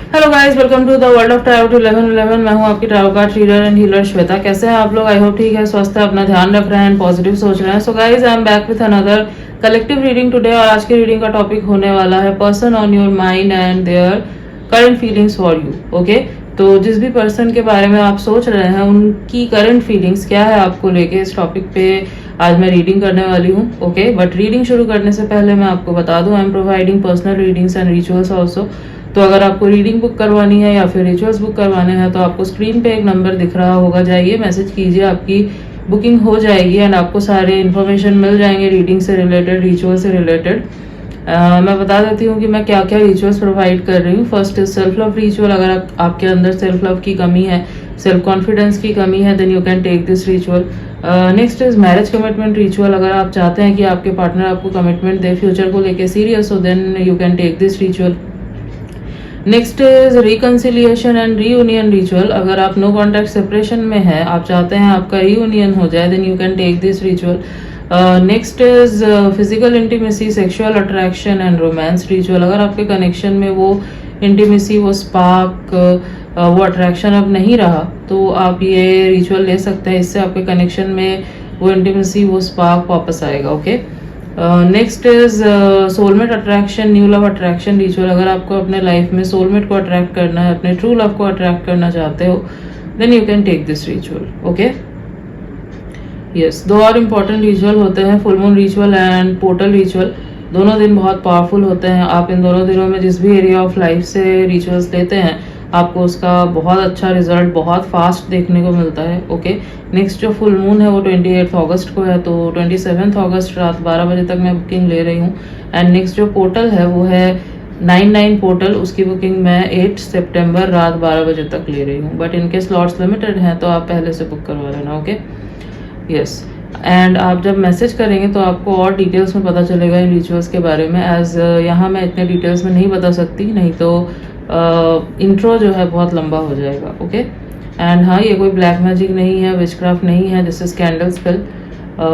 Hello guys, welcome to the world of tarot 1111। मैं हूं आपकी tarot card reader and healer Shweta. कैसे हैं आप लोग? आई होप ठीक है, स्वस्थ है, अपना ध्यान रख रहे हैं, पॉजिटिव सोच रहे हैं। So guys, I am back with another collective reading today. और आज की रीडिंग का टॉपिक होने वाला है person on your mind and their current feelings for you. Okay, तो जिस भी पर्सन के बारे में आप सोच रहे हैं उनकी करंट फीलिंग्स क्या है आपको लेके, इस टॉपिक पे आज मैं रीडिंग करने वाली हूँ। ओके, बट रीडिंग शुरू करने से पहले मैं आपको बता दूं, I am providing personal readings and rituals also. तो अगर आपको रीडिंग बुक करवानी है या फिर रिचुअल्स बुक करवाने हैं तो आपको स्क्रीन पे एक नंबर दिख रहा होगा, जाइए मैसेज कीजिए, आपकी बुकिंग हो जाएगी एंड आपको सारे इन्फॉर्मेशन मिल जाएंगे रीडिंग से रिलेटेड, रिचुअल से रिलेटेड। मैं बता देती हूँ कि मैं क्या क्या रिचुअल्स प्रोवाइड कर रही हूँ। First is self love ritual. अगर आपके अंदर सेल्फ लव की कमी है, सेल्फ कॉन्फिडेंस की कमी है, then you can take this ritual. Next is marriage commitment ritual. अगर आप चाहते हैं कि आपके पार्टनर आपको कमिटमेंट दे, फ्यूचर को लेके सीरियस हो, then you can take this ritual. Next is reconciliation and reunion ritual. अगर आप नो कॉन्टैक्ट सेपरेशन में है, आप चाहते हैं आपका रीयूनियन हो जाए, then you can take this ritual. Next is physical intimacy, sexual attraction and romance ritual. अगर आपके कनेक्शन में वो इंटीमेसी, वो स्पार्क, वो अट्रैक्शन अब नहीं रहा, तो आप ये रिचुअल ले सकते हैं। इससे आपके कनेक्शन में वो इंटीमेसी, वो स्पार्क वापस आएगा। Okay, next is soulmate attraction, new love attraction ritual. अगर आपको अपने लाइफ में सोलमेट को अट्रैक्ट करना है, अपने ट्रू लव को अट्रैक्ट करना चाहते हो, then you can take this ritual. Okay, yes, दो और इम्पोर्टेंट रिचुअल होते हैं, full moon ritual and portal ritual. दोनों दिन बहुत पावरफुल होते हैं। आप इन दोनों दिनों में जिस भी एरिया ऑफ लाइफ से रिचुअल्स लेते हैं, आपको उसका बहुत अच्छा रिजल्ट बहुत फास्ट देखने को मिलता है। ओके, नेक्स्ट जो फुल मून है वो 28 अगस्त को है, तो 27 अगस्त रात 12 बजे तक मैं बुकिंग ले रही हूँ। एंड नेक्स्ट जो पोर्टल है वो है 99 पोर्टल, उसकी बुकिंग मैं 8 सितंबर रात 12 बजे तक ले रही हूँ। बट इनके स्लॉट्स लिमिटेड हैं, तो आप पहले से बुक करवा लेना। ओके, यस, एंड आप जब मैसेज करेंगे तो आपको और डिटेल्स में पता चलेगा इन रिचुअल्स के बारे में। एज यहाँ मैं इतने डिटेल्स में नहीं बता सकती, नहीं तो इंट्रो जो है बहुत लंबा हो जाएगा। ओके, एंड हाँ, ये कोई ब्लैक मैजिक नहीं है, विचक्राफ्ट नहीं है। This is candle spell,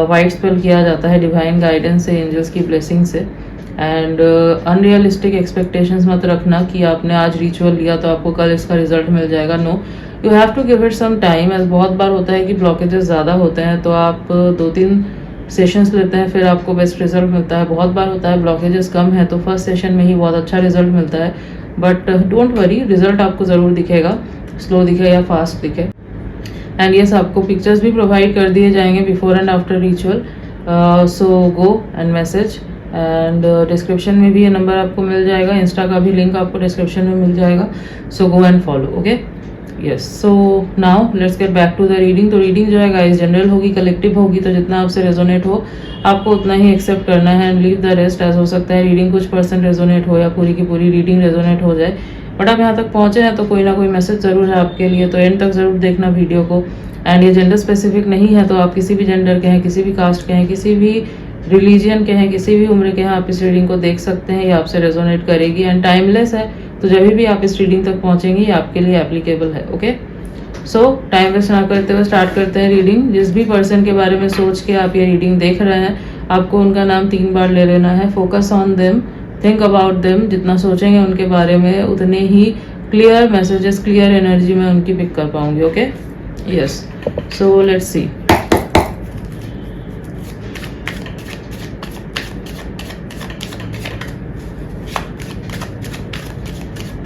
white spell किया जाता है डिवाइन गाइडेंस से, एंजल्स की ब्लेसिंग से। एंड अनरियलिस्टिक एक्सपेक्टेशंस मत रखना कि आपने आज रिचुअल लिया तो आपको कल इसका रिजल्ट मिल जाएगा। No, you have to give it some time. As बहुत बार होता है कि ब्लॉकेजेस ज़्यादा होते हैं, तो आप 2-3 सेशंस लेते हैं, फिर आपको बेस्ट रिजल्ट मिलता है। बहुत बार होता है ब्लॉकेजेस कम है तो फर्स्ट सेशन में ही बहुत अच्छा रिजल्ट मिलता है। बट डोंट वरी, रिजल्ट आपको ज़रूर दिखेगा, स्लो दिखे या फास्ट दिखे। एंड यस, आपको पिक्चर्स भी प्रोवाइड कर दिए जाएंगे before and after ritual. So go and message, and description में भी ये नंबर आपको मिल जाएगा, इंस्टा का भी लिंक आपको डिस्क्रिप्शन में मिल जाएगा। So go and follow. Okay, yes, so now let's get back to the reading. तो रीडिंग जो है गाइस जनरल होगी, कलेक्टिव होगी, तो जितना आपसे रेजोनेट हो आपको उतना ही एक्सेप्ट करना है and leave the rest. As हो सकता है रीडिंग कुछ % रेजोनेट हो या पूरी की पूरी रीडिंग रेजोनेट हो जाए, बट आप यहाँ तक पहुँचे हैं तो कोई ना कोई मैसेज ज़रूर है आपके लिए, तो एंड तक ज़रूर देखना वीडियो को। एंड ये जेंडर स्पेसिफिक नहीं है, तो आप किसी भी जेंडर के हैं, किसी भी कास्ट के हैं, किसी भी रिलीजियन के हैं, किसी भी उम्र के हैं, आप इस रीडिंग को देख सकते हैं, ये आपसे रेजोनेट करेगी एंड टाइमलेस है। तो जब भी आप इस रीडिंग तक पहुँचेंगे ये आपके लिए एप्लीकेबल है। ओके, सो टाइम वेस्ट ना करते हुए स्टार्ट करते हैं रीडिंग। जिस भी पर्सन के बारे में सोच के आप ये रीडिंग देख रहे हैं, आपको उनका नाम 3 बार ले लेना है। Focus on them, think about them. जितना सोचेंगे उनके बारे में उतने ही क्लियर मैसेजेस, क्लियर एनर्जी में उनकी पिक कर पाऊंगी। Okay, yes, so let's see.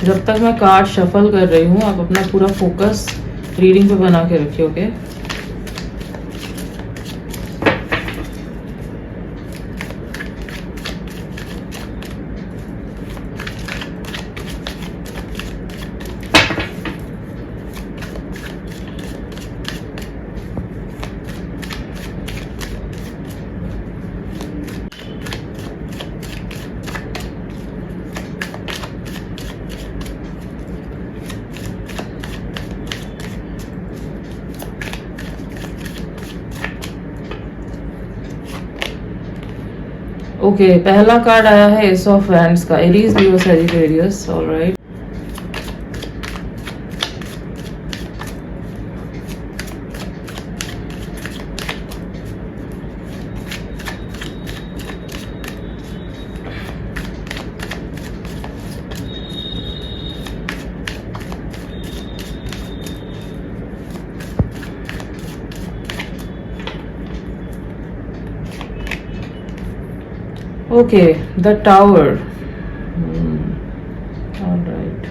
जब तक मैं कार्ड शफल कर रही हूँ, आप अपना पूरा फोकस रीडिंग पे बना के रखिए। ओके, ओके, पहला कार्ड आया है एस ऑफ वैंड्स का, Aries, Leo, Sagittarius. Alright, okay, the tower. Alright,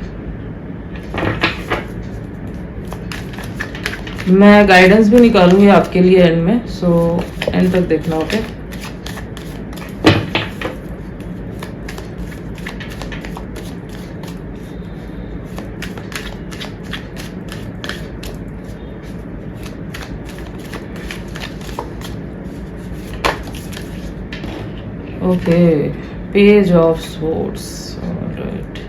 मैं गाइडेंस भी निकालूंगी आपके लिए एंड में, सो एंड तक देखना। Okay, okay, page of swords. All right,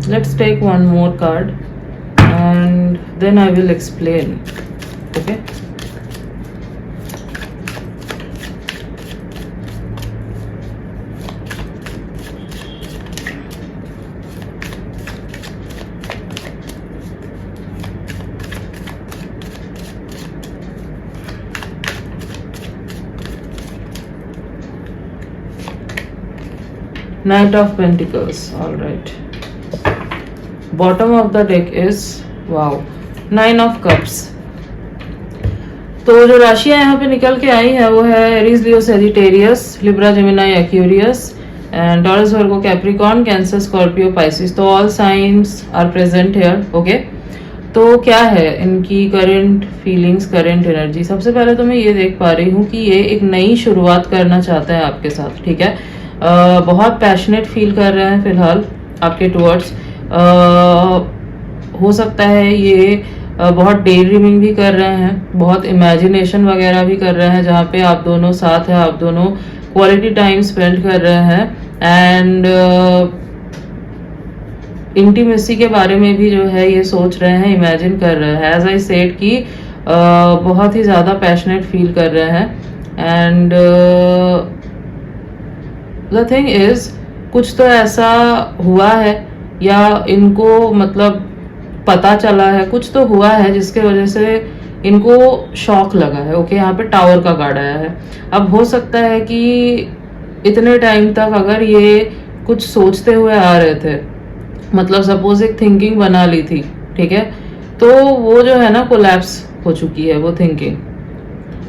let's take one more card and then I will explain. Okay, Knight of Pentacles. All right, bottom of the deck is, wow, Nine of Cups. तो जो राशियां यहाँ पे निकल के आई है वो है Aries, Leo, Sagittarius, Libra, Gemini, Aquarius and Taurus, Virgo, Capricorn, Cancer, Scorpio, Pisces. तो all signs are present here. Okay, तो क्या है इनकी करंट फीलिंग्स, करंट एनर्जी? सबसे पहले तो मैं ये देख पा रही हूँ कि ये एक नई शुरुआत करना चाहते हैं आपके साथ। ठीक है, बहुत पैशनेट फील कर रहे हैं फिलहाल आपके टुवर्ड्स। हो सकता है ये बहुत डे ड्रीमिंग भी कर रहे हैं, बहुत इमेजिनेशन वगैरह भी कर रहे हैं, जहाँ पे आप दोनों साथ हैं, आप दोनों क्वालिटी टाइम स्पेंड कर रहे हैं एंड इंटीमेसी के बारे में भी जो है ये सोच रहे हैं, इमेजिन कर रहे हैं। एज आई सेड कि बहुत ही ज़्यादा पैशनेट फील कर रहे हैं एंड द थिंग इज, कुछ तो ऐसा हुआ है या इनको मतलब पता चला है, कुछ तो हुआ है जिसके वजह से इनको शॉक लगा है। ओके, यहाँ पे टावर का कार्ड आया है। अब हो सकता है कि इतने टाइम तक अगर ये कुछ सोचते हुए आ रहे थे, मतलब सपोज एक थिंकिंग बना ली थी, ठीक है, तो वो जो है ना कोलैप्स हो चुकी है वो थिंकिंग।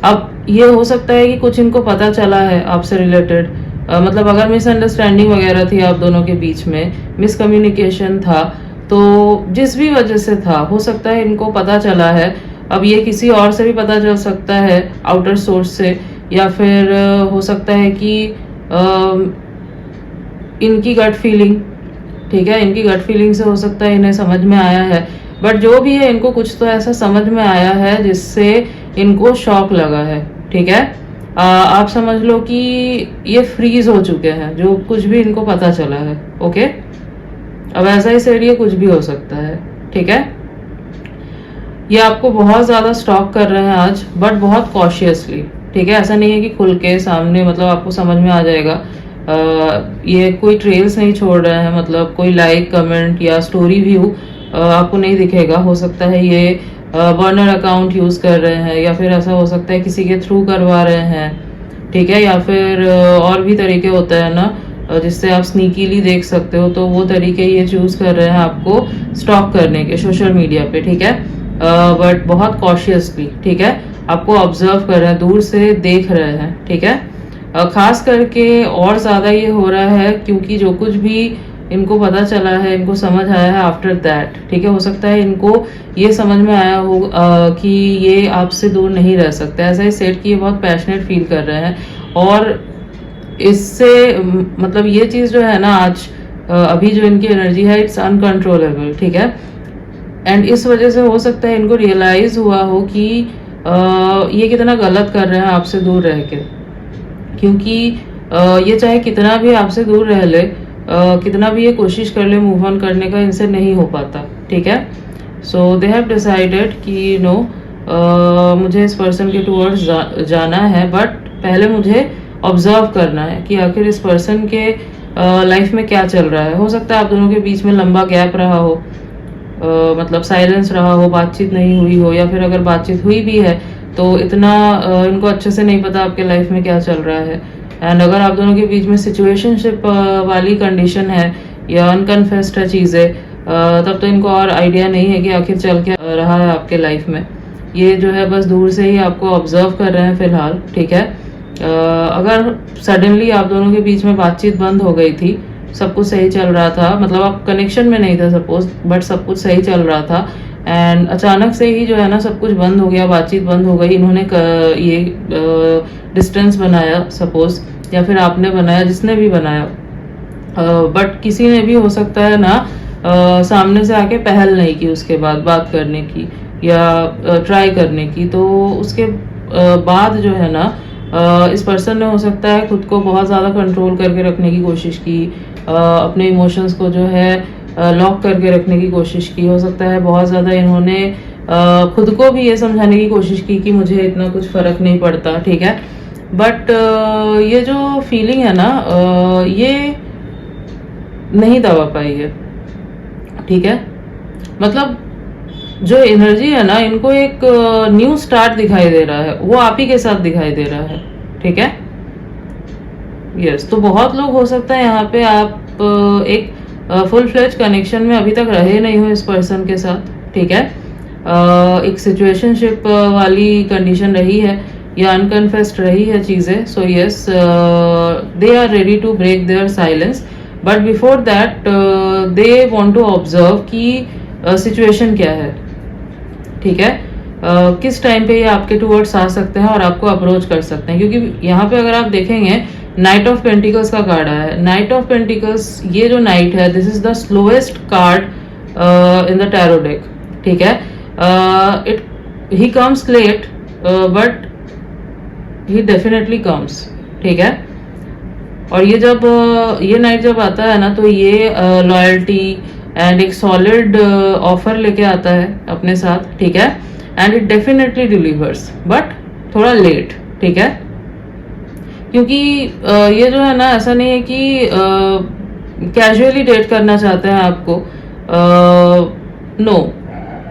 अब ये हो सकता है कि कुछ इनको पता चला है आपसे रिलेटेड, मतलब अगर मिसअंडरस्टैंडिंग वगैरह थी आप दोनों के बीच में, मिसकम्युनिकेशन था, तो जिस भी वजह से था, हो सकता है इनको पता चला है। अब ये किसी और से भी पता चल सकता है, आउटर सोर्स से, या फिर हो सकता है कि इनकी गट फीलिंग, ठीक है, इनकी गट फीलिंग से हो सकता है इन्हें समझ में आया है। बट जो भी है, इनको कुछ तो ऐसा समझ में आया है जिससे इनको शॉक लगा है। ठीक है, आप समझ लो कि ये फ्रीज हो चुके हैं, जो कुछ भी इनको पता चला है। ओके, अब ऐसा ही सेड ये कुछ भी हो सकता है। ठीक है, ये आपको बहुत ज्यादा स्टॉक कर रहे हैं आज, बट बहुत कॉशियसली। ठीक है, ऐसा नहीं है कि खुल के सामने, मतलब आपको समझ में आ जाएगा। ये कोई ट्रेल्स नहीं छोड़ रहे हैं, मतलब कोई लाइक, कमेंट या स्टोरी व्यू आपको नहीं दिखेगा। हो सकता है ये बर्नर अकाउंट यूज कर रहे हैं, या फिर ऐसा हो सकता है किसी के थ्रू करवा रहे हैं। ठीक है, या फिर और भी तरीके होते हैं ना जिससे आप स्नीकीली देख सकते हो, तो वो तरीके ये चूज कर रहे हैं आपको स्टॉक करने के सोशल मीडिया पे। ठीक है, बट बहुत कॉशियसली। ठीक है, आपको ऑब्जर्व कर रहे हैं, दूर से देख रहे हैं। ठीक है, खास करके और ज्यादा ये हो रहा है क्योंकि जो कुछ भी इनको पता चला है, इनको समझ आया है आफ्टर दैट। ठीक है, हो सकता है इनको ये समझ में आया हो कि ये आपसे दूर नहीं रह सकते। ऐसा ही सेट कि ये बहुत पैशनेट फील कर रहे हैं, और इससे मतलब ये चीज जो है ना आज अभी जो इनकी एनर्जी है, इट्स अनकंट्रोलेबल। ठीक है, एंड इस वजह से हो सकता है इनको रियलाइज हुआ हो कि ये कितना गलत कर रहे हैं आपसे दूर रह के, क्योंकि ये चाहे कितना भी आपसे दूर रह ले, कितना भी ये कोशिश कर ले मूव ऑन करने का, इनसे नहीं हो पाता। ठीक है, सो दे हैव डिसाइडेड कि नो, मुझे इस पर्सन के टूवर्ड्स जाना है, बट पहले मुझे ऑब्जर्व करना है कि आखिर इस पर्सन के लाइफ में क्या चल रहा है। हो सकता है आप दोनों के बीच में लंबा गैप रहा हो, मतलब साइलेंस रहा हो, बातचीत नहीं हुई हो, या फिर अगर बातचीत हुई भी है तो इतना इनको अच्छे से नहीं पता आपके लाइफ में क्या चल रहा है। एंड अगर आप दोनों के बीच में सिचुएशनशिप वाली कंडीशन है या अनकन्फेस्ड है चीज़ें, तब तो इनको और आइडिया नहीं है कि आखिर चल क्या रहा है आपके लाइफ में। ये जो है बस दूर से ही आपको ऑब्जर्व कर रहे हैं फिलहाल, ठीक है। अगर सडनली आप दोनों के बीच में बातचीत बंद हो गई थी, सब कुछ सही चल रहा था, मतलब आप कनेक्शन में नहीं थे सपोज, बट सब कुछ सही चल रहा था, एंड अचानक से ही जो है ना सब कुछ बंद हो गया, बातचीत बंद हो गई, इन्होंने ये डिस्टेंस बनाया सपोज, या फिर आपने बनाया, जिसने भी बनाया, बट किसी ने भी हो सकता है ना सामने से आके पहल नहीं की उसके बाद बात करने की या ट्राई करने की, तो उसके बाद जो है ना इस पर्सन ने हो सकता है खुद को बहुत ज़्यादा कंट्रोल करके रखने की कोशिश की, अपने इमोशंस को जो है लॉक करके रखने की कोशिश की। हो सकता है बहुत ज़्यादा इन्होंने खुद को भी ये समझाने की कोशिश की कि मुझे इतना कुछ फ़र्क नहीं पड़ता, ठीक है। बट ये जो फीलिंग है ना ये नहीं दबा पाई है, ठीक है। मतलब जो एनर्जी है ना, इनको एक न्यू स्टार्ट दिखाई दे रहा है, वो आप ही के साथ दिखाई दे रहा है, ठीक है। यस, तो बहुत लोग हो सकता है यहाँ पे आप एक फुल फ्लेज कनेक्शन में अभी तक रहे नहीं हो इस पर्सन के साथ, ठीक है। एक सिचुएशनशिप वाली कंडीशन रही है या अनकन्फेस्ड रही है चीज़ें। So yes, they are ready to break their silence, but before that they want to observe कि सिचुएशन क्या है, ठीक है। किस टाइम पे ये आपके टूवर्ड्स आ सकते हैं और आपको अप्रोच कर सकते हैं, क्योंकि यहाँ पे अगर आप देखेंगे नाइट ऑफ पेंटिकल्स का कार्ड आया है। नाइट ऑफ पेंटिकल्स, ये जो नाइट है, this is the slowest card in the tarot deck, ठीक है। He comes late but he definitely comes, ठीक है। और ये जब ये नाइट जब आता है ना, तो ये लॉयल्टी एंड एक सॉलिड ऑफर लेके आता है अपने साथ, ठीक है। And it definitely delivers, but थोड़ा लेट, ठीक है। क्योंकि ये जो है ना, ऐसा नहीं है कि कैजुअली डेट करना चाहते हैं आपको, नो,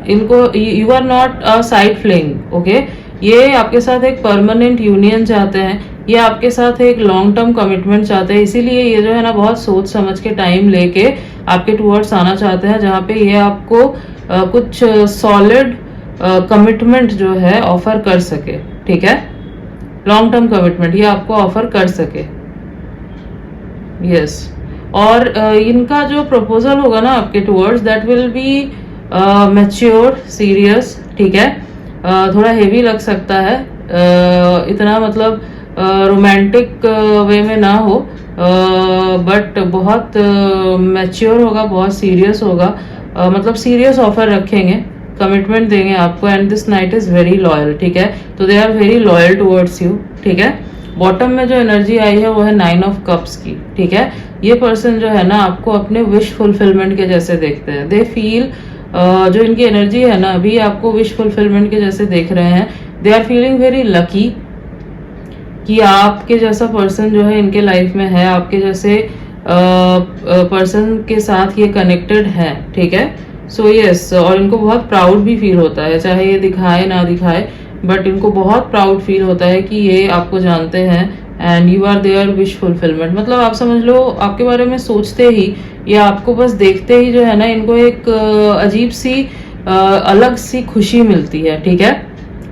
इनको you are not a side fling, okay. ये आपके साथ एक परमानेंट यूनियन चाहते हैं, ये आपके साथ एक लॉन्ग टर्म कमिटमेंट चाहते हैं, इसीलिए ये जो है ना बहुत सोच समझ के टाइम लेके आपके टूवर्ड्स आना चाहते हैं, जहाँ पे ये आपको कुछ सॉलिड कमिटमेंट जो है ऑफर कर सके, ठीक है। लॉन्ग टर्म कमिटमेंट ये आपको ऑफर कर सके, यस। और इनका जो प्रपोजल होगा ना आपके towards, that will be mature, serious, ठीक है। थोड़ा हेवी लग सकता है, इतना मतलब रोमांटिक वे में ना हो, बट बहुत मैच्योर होगा, बहुत सीरियस होगा, मतलब सीरियस ऑफर रखेंगे, कमिटमेंट देंगे आपको। And this knight is very loyal, ठीक है। तो they are very loyal towards you, ठीक है। बॉटम में जो एनर्जी आई है वो है 9 ऑफ कप्स की, ठीक है। ये पर्सन जो है ना आपको अपने विश फुलफिलमेंट के जैसे देखते हैं, दे फील, जो इनकी एनर्जी है ना अभी आपको विश फुलफिलमेंट के जैसे देख रहे हैं। They are feeling very lucky कि आपके जैसा पर्सन जो है इनके लाइफ में है, आपके जैसे पर्सन के साथ ये कनेक्टेड है, ठीक है। सो यस, और इनको बहुत प्राउड भी फील होता है, चाहे ये दिखाए ना दिखाए, बट इनको बहुत प्राउड फील होता है कि ये आपको जानते हैं and you are their wish fulfilment. मतलब आप समझ लो, आपके बारे में सोचते ही या आपको बस देखते ही जो है ना इनको एक अजीब सी अलग सी खुशी मिलती है, ठीक है।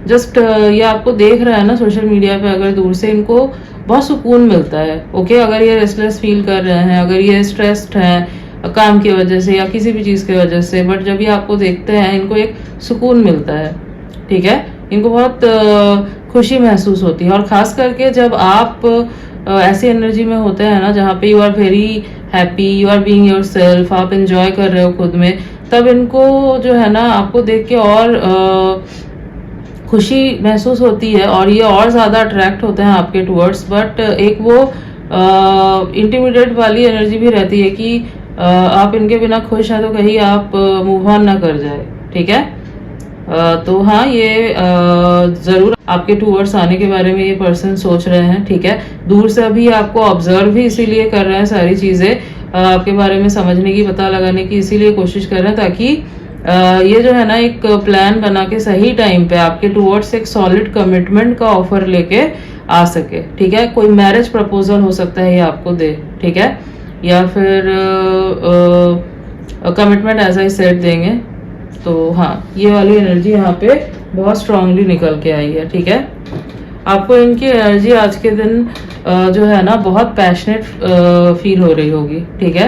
जस्ट ये आपको देख रहा है ना सोशल मीडिया पे, अगर दूर से, इनको बहुत सुकून मिलता है, ओके। अगर ये रेस्टलेस फील कर रहे हैं, अगर ये स्ट्रेस्ड हैं काम की वजह से या किसी भी चीज़ की वजह से, बट जब ये आपको देखते हैं इनको एक सुकून मिलता है, ठीक है। इनको बहुत खुशी महसूस होती है, और ख़ास करके जब आप ऐसी एनर्जी में होते हैं ना जहाँ पे you are very happy, you are being yourself, आप इंजॉय कर रहे हो खुद में, तब इनको जो है ना आपको देख के और खुशी महसूस होती है और ये और ज़्यादा अट्रैक्ट होते हैं आपके टूवर्ड्स। बट एक वो इंटिमिडेट वाली एनर्जी भी रहती है कि आप इनके बिना खुश हैं तो कहीं आप मूव ऑन ना कर जाए, ठीक है। तो हाँ, ये ज़रूर आपके टूवर्ड्स आने के बारे में ये पर्सन सोच रहे हैं, ठीक है। दूर से अभी आपको ऑब्जर्व भी इसीलिए कर रहे हैं, सारी चीज़ें आपके बारे में समझने की, पता लगाने की इसीलिए कोशिश कर रहे हैं, ताकि ये जो है ना एक प्लान बना के सही टाइम पे आपके टूवर्ड्स एक सॉलिड कमिटमेंट का ऑफर लेके आ सके, ठीक है। कोई मैरिज प्रपोजल हो सकता है ये आपको दे, ठीक है, या फिर कमिटमेंट एज आई सेड देंगे। तो हाँ, ये वाली एनर्जी यहाँ पे बहुत स्ट्रांगली निकल के आई है, ठीक है। आपको इनकी एनर्जी आज के दिन जो है ना बहुत पैशनेट फील हो रही होगी, ठीक है।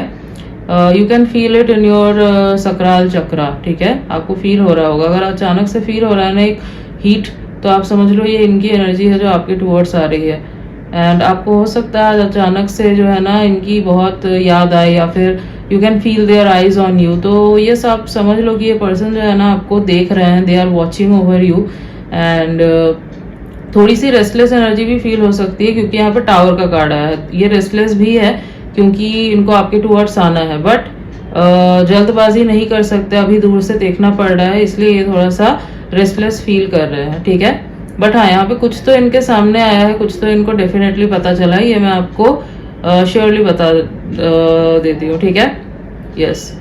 You can feel it in your sacral chakra, ठीक है। आपको फील हो रहा होगा, अगर अचानक से फील हो रहा है ना एक हीट, तो आप समझ लो ये इनकी एनर्जी है जो आपके टूवर्ड्स आ रही है। एंड आपको हो सकता है अचानक से जो है ना इनकी बहुत याद आए, या फिर you can feel their eyes on you. तो ये सब समझ लो कि ये पर्सन जो है ना आपको देख रहे हैं, they are watching over you. And थोड़ी सी रेस्टलेस एनर्जी भी फील हो सकती है, क्योंकि यहाँ पे टावर का कार्ड आया है। ये रेस्टलेस भी है क्योंकि इनको आपके टूवर्ड्स आना है, बट जल्दबाजी नहीं कर सकते, अभी दूर से देखना पड़ रहा है, इसलिए ये थोड़ा सा रेस्टलेस फील कर रहे हैं, ठीक है। बट हाँ, यहाँ पे कुछ तो इनके सामने आया है, कुछ तो इनको डेफिनेटली पता चला है, ये मैं आपको श्योरली बता देती हूँ, ठीक है। यस,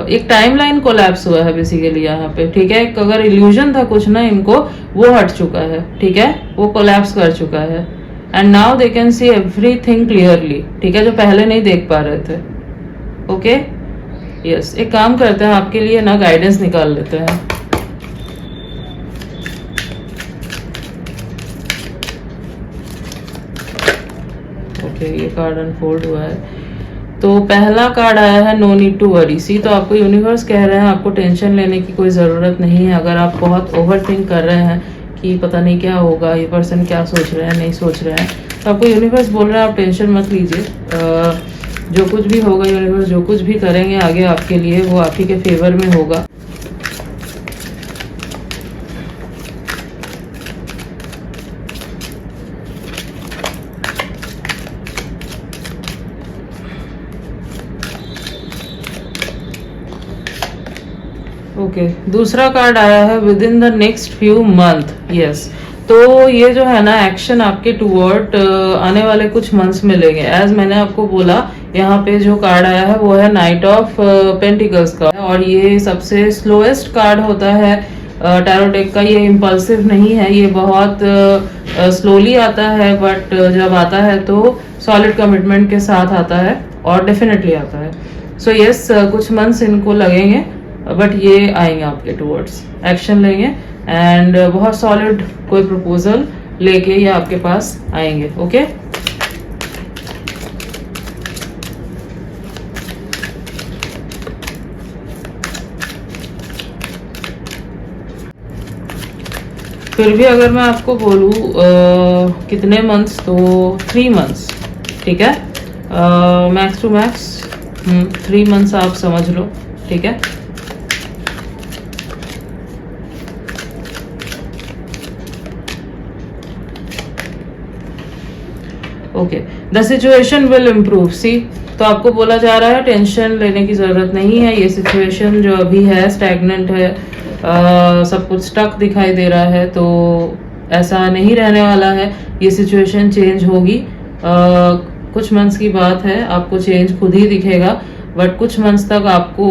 एक टाइमलाइन कोलैप्स हुआ है बेसिकली यहाँ पे, ठीक है। एक अगर इल्यूजन था कुछ ना इनको, वो हट चुका है, ठीक है, वो कोलैप्स कर चुका है। And now they can see everything clearly, ठीक है, जो पहले नहीं देख पा रहे थे। ओके, यस, एक काम करते हैं, आपके लिए ना गाइडेंस निकाल लेते हैं। ओके, ये कार्ड अनफोल्ड हुआ है। तो पहला कार्ड आया है नो नीड टू वरी। सी, तो आपको यूनिवर्स कह रहे हैं आपको टेंशन लेने की कोई ज़रूरत नहीं है। अगर आप बहुत ओवर थिंक कर रहे हैं कि पता नहीं क्या होगा, ये पर्सन क्या सोच रहे हैं, नहीं सोच रहे हैं, तो आपको यूनिवर्स बोल रहा है आप टेंशन मत लीजिए। जो कुछ भी होगा, यूनिवर्स जो कुछ भी करेंगे आगे आपके लिए, वो आप ही के फेवर में होगा। ओके, दूसरा कार्ड आया है with in the next few month. Yes, तो ये जो है ना एक्शन आपके टूवर्ड आने वाले कुछ मंथ्स में लेंगे। एज मैंने आपको बोला, यहाँ पे जो कार्ड आया है वो है नाइट ऑफ पेंटिकल्स का, और ये सबसे स्लोएस्ट कार्ड होता है टैरो डेक का। ये इम्पल्सिव नहीं है, ये बहुत स्लोली आता है, बट जब आता है तो सॉलिड कमिटमेंट के साथ आता है, और डेफिनेटली आता है। सो यस, कुछ मंथ्स इनको लगेंगे, बट ये आएंगे आपके टूवर्ड्स, एक्शन लेंगे, एंड बहुत सॉलिड कोई प्रपोजल लेके ये आपके पास आएंगे। ओके, फिर भी अगर मैं आपको बोलूँ कितने मंथ्स, तो 3 मंथ्स, ठीक है, मैक्स टू मैक्स 3 मंथ्स आप समझ लो, ठीक है। Okay, the situation will improve. See, तो आपको बोला जा रहा है टेंशन लेने की जरूरत नहीं है। ये सिचुएशन जो अभी है स्टैग्नेंट है, सब कुछ स्टक दिखाई दे रहा है, तो ऐसा नहीं रहने वाला है। ये सिचुएशन चेंज होगी, कुछ मंथ्स की बात है, आपको चेंज खुद ही दिखेगा, बट कुछ मंथ्स तक आपको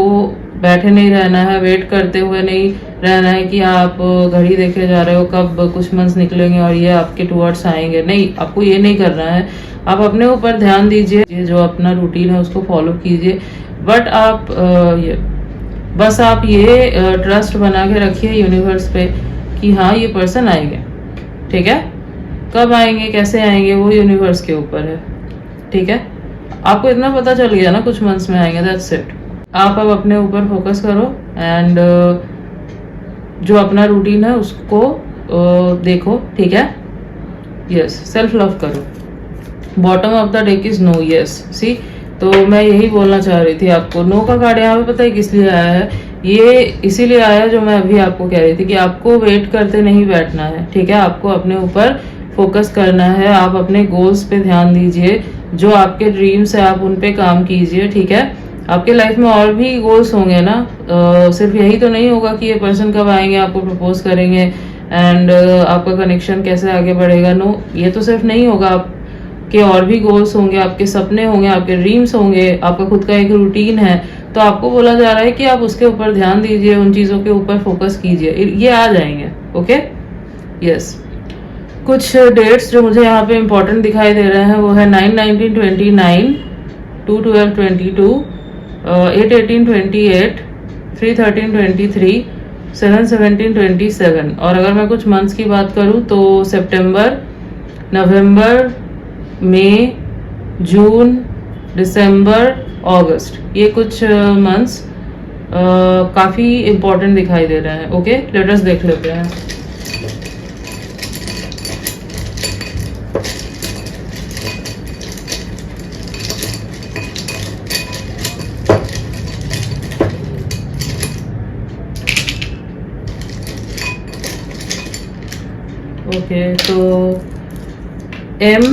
बैठे नहीं रहना है, वेट करते हुए नहीं रहना है कि आप घड़ी देखे जा रहे हो कब कुछ मंथ्स निकलेंगे और ये आपके टूवर्ड्स आएंगे। नहीं, आपको ये नहीं करना है। आप अपने ऊपर ध्यान दीजिए, जो अपना रूटीन है उसको फॉलो कीजिए, बट आप बस आप ये ट्रस्ट बना के रखिए यूनिवर्स पे कि हाँ ये पर्सन आएंगे, ठीक है। कब आएंगे, कैसे आएंगे, वो यूनिवर्स के ऊपर है, ठीक है। आपको इतना पता चल गया ना कुछ मंथ्स में आएंगे, दैट्स इट। आप अब अपने ऊपर फोकस करो, एंड जो अपना रूटीन है उसको देखो, ठीक है। यस, सेल्फ लव करो। Bottom of the deck is no. Yes, see, तो मैं यही बोलना चाह रही थी आपको। नो का कार्ड यहाँ पे पता है किस लिए आया है? ये इसीलिए आया जो मैं अभी आपको कह रही थी कि आपको वेट करते नहीं बैठना है, ठीक है। आपको अपने ऊपर फोकस करना है, आप अपने गोल्स पे ध्यान दीजिए, जो आपके ड्रीम्स है आप उन पे काम कीजिए, ठीक है। आपके लाइफ में और भी गोल्स होंगे ना, सिर्फ यही तो नहीं होगा कि ये पर्सन कब आएंगे, आपको प्रपोज करेंगे, एंड आपका कनेक्शन कैसे आगे बढ़ेगा। नो, ये तो सिर्फ नहीं होगा, आपके और भी गोल्स होंगे, आपके सपने होंगे, आपके ड्रीम्स होंगे, आपका खुद का एक रूटीन है। तो आपको बोला जा रहा है कि आप उसके ऊपर ध्यान दीजिए, उन चीज़ों के ऊपर फोकस कीजिए, ये आ जाएंगे। Okay, yes. कुछ डेट्स जो मुझे यहाँ पे इम्पोर्टेंट दिखाई दे रहे हैं वो है 9/19/29, 2/12/22, 8/18/28, 3/13/23, 7, 17, 27। और अगर मैं कुछ मंथ्स की बात करूँ तो सितंबर, नवंबर, मई, जून, दिसंबर, अगस्त, ये कुछ मंथ्स काफ़ी इम्पोर्टेंट दिखाई दे रहे हैं। ओके, लेट अस देख लेते हैं। ओके, तो M,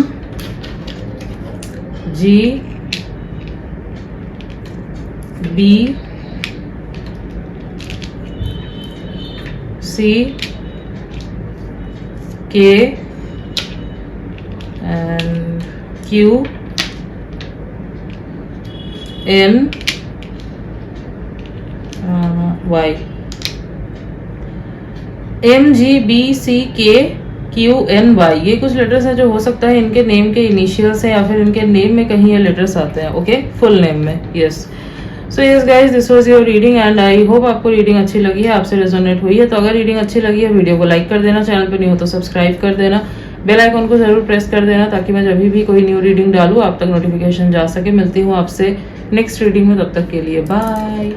G, B, C, K and Q, N, Y। M, G, B, C, K, Q, N, Y, ये कुछ लेटर्स हैं जो हो सकता है इनके नेम के इनिशियल्स हैं या फिर इनके नेम में कहीं ये लेटर्स आते हैं। ओके, फुल नेम में। Yes, so yes guys, this was your reading and I hope आपको रीडिंग अच्छी लगी है, आपसे रेजोनेट हुई है। तो अगर रीडिंग अच्छी लगी है, वीडियो को लाइक कर देना, चैनल पर नहीं हो तो सब्सक्राइब कर देना, बेल आइकन को जरूर प्रेस कर देना ताकि मैं जब भी कोई न्यू रीडिंग डालूँ आप तक नोटिफिकेशन जा सके। मिलती हूँ आपसे नेक्स्ट रीडिंग में, तब तक के लिए बाय।